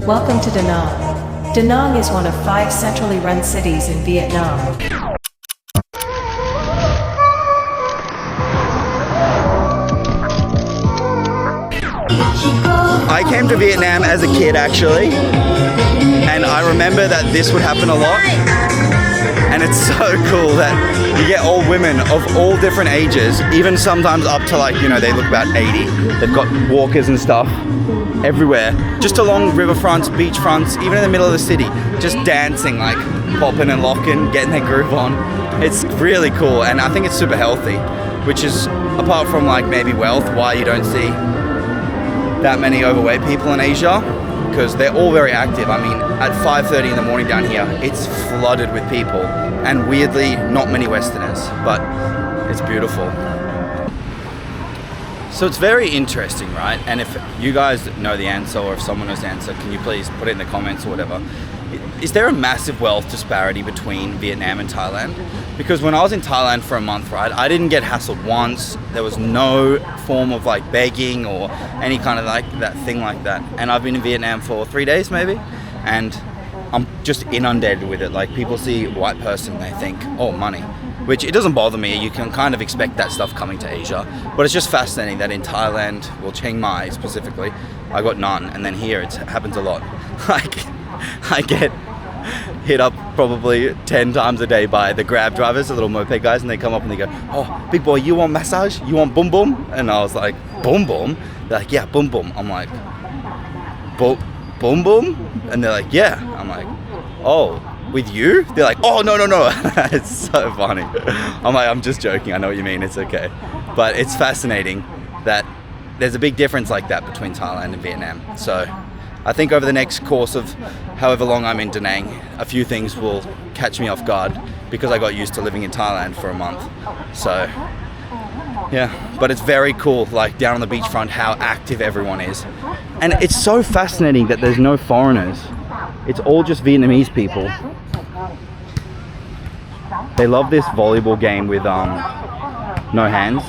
Welcome to Da Nang. Da Nang is one of 5 centrally run cities in Vietnam. I came to Vietnam as a kid actually, and I remember that this would happen a lot. And it's so cool that you get old women of all different ages, even sometimes up to like, you know, they look about 80. They've got walkers and stuff everywhere, just along riverfronts, beachfronts, even in the middle of the city, just dancing, like popping and locking, getting their groove on. It's really cool, and I think it's super healthy, which is, apart from like maybe wealth, why you don't see that many overweight people in Asia, because they're all very active. I mean, at 5:30 in the morning down here, it's flooded with people, and weirdly, not many Westerners, but it's beautiful. So it's very interesting, right? And if you guys know the answer, or if someone knows the answer, can you please put it in the comments or whatever. Is there a massive wealth disparity between Vietnam and Thailand? Because when I was in Thailand for a month, right, I didn't get hassled once. There was no form of like begging or any kind of like that thing like that. And I've been in Vietnam for 3 days maybe, and I'm just inundated with it. Like, people see a white person, they think, oh, money. Which, it doesn't bother me. You can kind of expect that stuff coming to Asia. But it's just fascinating that in Thailand, well, Chiang Mai specifically, I got none. And then here it happens a lot. Like, I get hit up probably 10 times a day by the Grab drivers, the little moped guys, and they come up and they go, oh, big boy, you want massage? You want boom boom? And I was like, boom boom? They're like, yeah, boom boom. I'm like, boom boom? And they're like, yeah. I'm like, oh, with you? They're like, oh, no. It's so funny. I'm like, I'm just joking. I know what you mean. It's okay. But it's fascinating that there's a big difference like that between Thailand and Vietnam. So I think over the next course of however long I'm in Da Nang, a few things will catch me off guard, because I got used to living in Thailand for a month. So yeah, but it's very cool, like down on the beachfront, how active everyone is. And it's so fascinating that there's no foreigners. It's all just Vietnamese people. They love this volleyball game with no hands.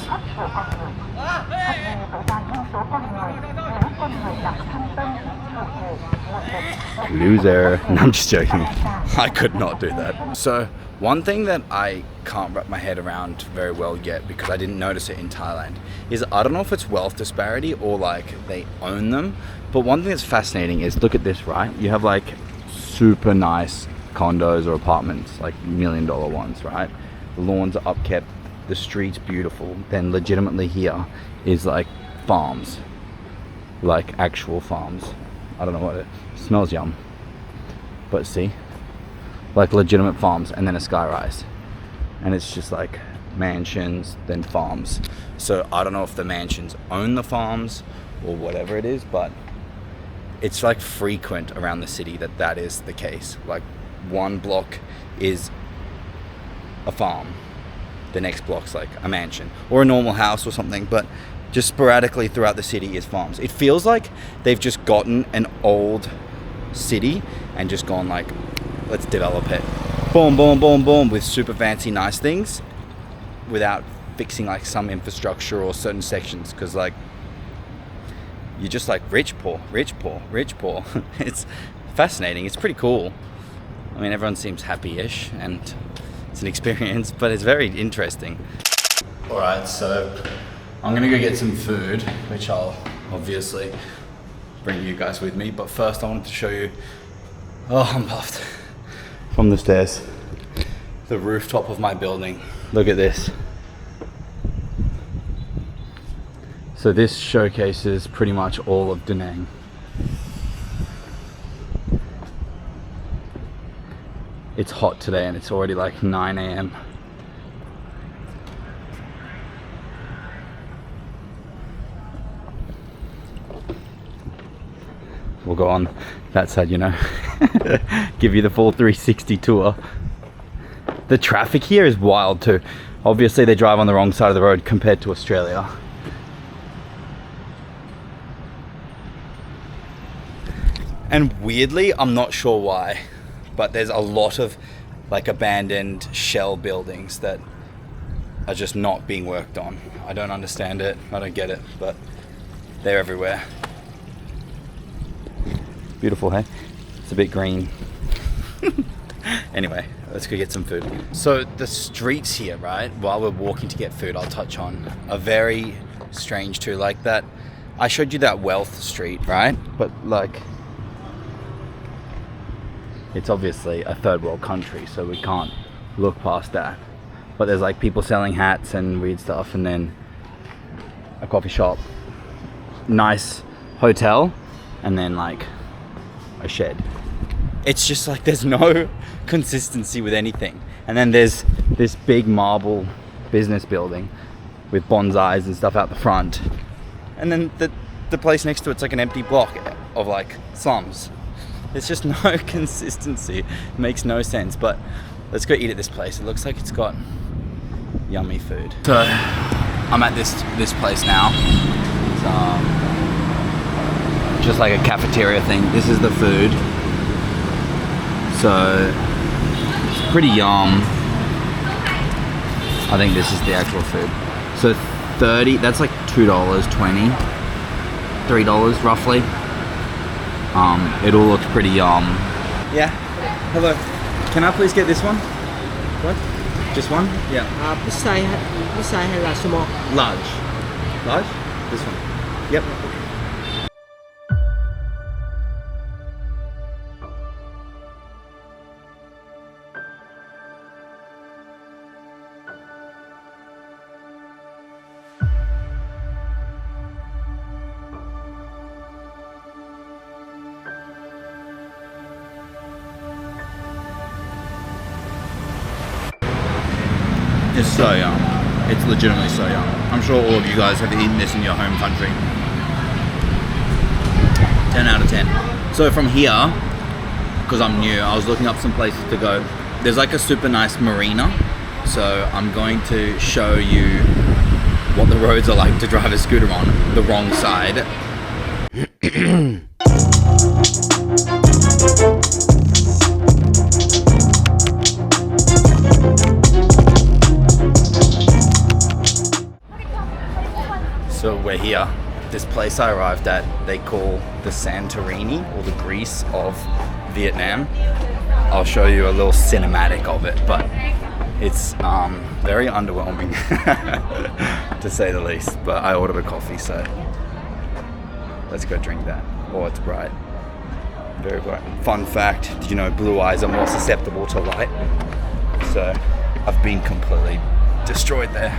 Loser. No, I'm just joking. I could not do that. So one thing that I can't wrap my head around very well yet, because I didn't notice it in Thailand, is I don't know if it's wealth disparity or like they own them. But one thing that's fascinating is, look at this, right? You have like super nice condos or apartments, like $1 million ones, right? The lawns are upkept, the streets beautiful. Then legitimately here is like farms, like actual farms. I don't know what it smells yum, but see, like legitimate farms, and then a skyrise, and it's just like mansions, then farms. So I don't know if the mansions own the farms or whatever it is, but it's like frequent around the city that is the case. Like, one block is a farm, the next block's like a mansion or a normal house or something, but just sporadically throughout the city is farms. It feels like they've just gotten an old city and just gone like, let's develop it. Boom, boom, boom, boom, with super fancy nice things without fixing like some infrastructure or certain sections, because like, you're just like rich, poor, rich, poor, rich, poor. It's fascinating. It's pretty cool. I mean, everyone seems happy-ish, and it's an experience, but it's very interesting. All right, so I'm gonna go get some food, which I'll obviously bring you guys with me. But first, I wanted to show you, oh, I'm puffed, from the stairs, the rooftop of my building. Look at this. So this showcases pretty much all of Da Nang. It's hot today and it's already like 9 a.m. We'll go on that side, you know. Give you the full 360 tour. The traffic here is wild too. Obviously they drive on the wrong side of the road compared to Australia. And weirdly, I'm not sure why, but there's a lot of like abandoned shell buildings that are just not being worked on. I don't understand it, I don't get it, but they're everywhere. Beautiful, hey? It's a bit green. Anyway, let's go get some food. So the streets here, right, while we're walking to get food, I'll touch on, are very strange too. Like that, I showed you that wealth street, right? But like, it's obviously a third world country, so we can't look past that. But there's like people selling hats and weird stuff, and then a coffee shop, nice hotel, and then like a shed. It's just like there's no consistency with anything. And then there's this big marble business building with bonsais and stuff out the front, and then the place next to it's like an empty block of like slums. There's just no consistency. It makes no sense. But let's go eat at this place. It looks like it's got yummy food. So I'm at this place now. It's just like a cafeteria thing. This is the food. So it's pretty yum. I think this is the actual food. So 30, that's like $2.20, $3 roughly. It all looks pretty yum. Yeah. Hello. Can I please get this one? What? Just one? Yeah. Which size hay là small? Large. Large? This one. Yep. It's so yum. It's legitimately so yum. I'm sure all of you guys have eaten this in your home country. 10 out of 10. So from here, because I'm new, I was looking up some places to go. There's like a super nice marina. So I'm going to show you what the roads are like to drive a scooter on the wrong side. So we're here. This place I arrived at, they call the Santorini, or the Greece of Vietnam. I'll show you a little cinematic of it, but it's very underwhelming, to say the least. But I ordered a coffee, so let's go drink that. Oh, it's bright. Very bright. Fun fact, did you know blue eyes are more susceptible to light? So I've been completely destroyed there.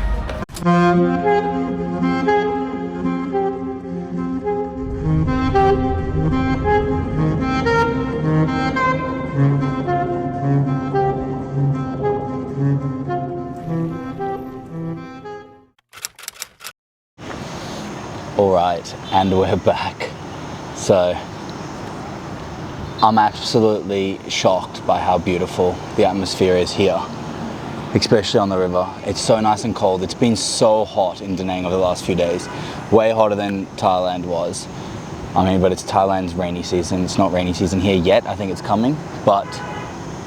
All right, and we're back. So I'm absolutely shocked by how beautiful the atmosphere is here, especially on the river. It's so nice and cold. It's been so hot in Da Nang over the last few days, way hotter than Thailand was. I mean, but it's Thailand's rainy season. It's not rainy season here yet. I think it's coming, but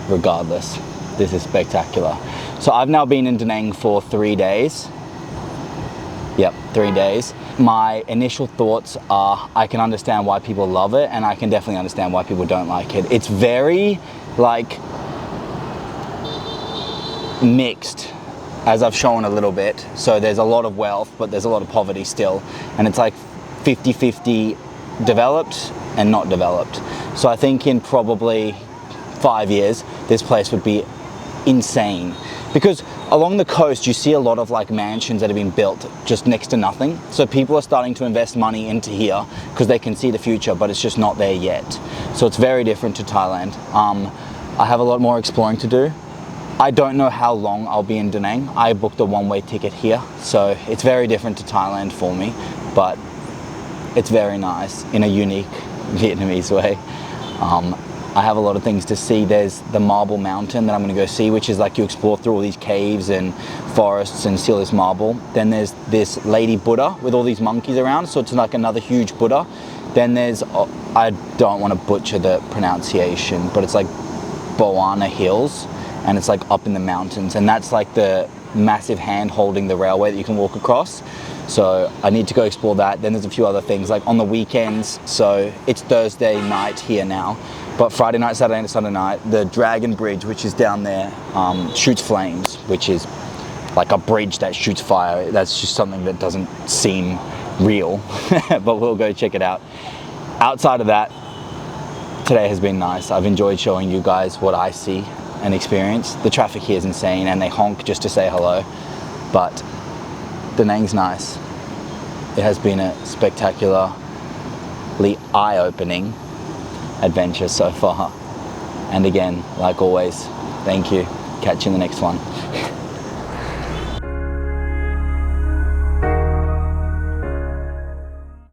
regardless, this is spectacular. So I've now been in Da Nang for 3 days. Yep, 3 days. My initial thoughts are I can understand why people love it, and I can definitely understand why people don't like it. It's very, like, mixed, as I've shown a little bit. So there's a lot of wealth, but there's a lot of poverty still. And it's like 50-50 developed and not developed. So I think in probably 5 years, this place would be insane. Because along the coast, you see a lot of like mansions that have been built just next to nothing. So people are starting to invest money into here because they can see the future, but it's just not there yet. So it's very different to Thailand. I have a lot more exploring to do. I don't know how long I'll be in Da Nang. I booked a one-way ticket here, so it's very different to Thailand for me, but it's very nice in a unique Vietnamese way. I have a lot of things to see. There's the Marble Mountain that I'm gonna go see, which is like you explore through all these caves and forests and see all this marble. Then there's this lady Buddha with all these monkeys around, so it's like another huge Buddha. Then there's, I don't want to butcher the pronunciation, but it's like Boana Hills, and it's like up in the mountains, and that's like the massive hand holding the railway that you can walk across. So I need to go explore that. Then there's a few other things like on the weekends. So it's Thursday night here now, but Friday night, Saturday and Sunday night, the Dragon Bridge, which is down there, shoots flames, which is like a bridge that shoots fire. That's just something that doesn't seem real, but we'll go check it out. Outside of that, today has been nice. I've enjoyed showing you guys what I see and experience. The traffic here is insane and they honk just to say hello, but Da Nang's nice. It has been a spectacularly eye-opening adventure so far. And again, like always, thank you. Catch you in the next one.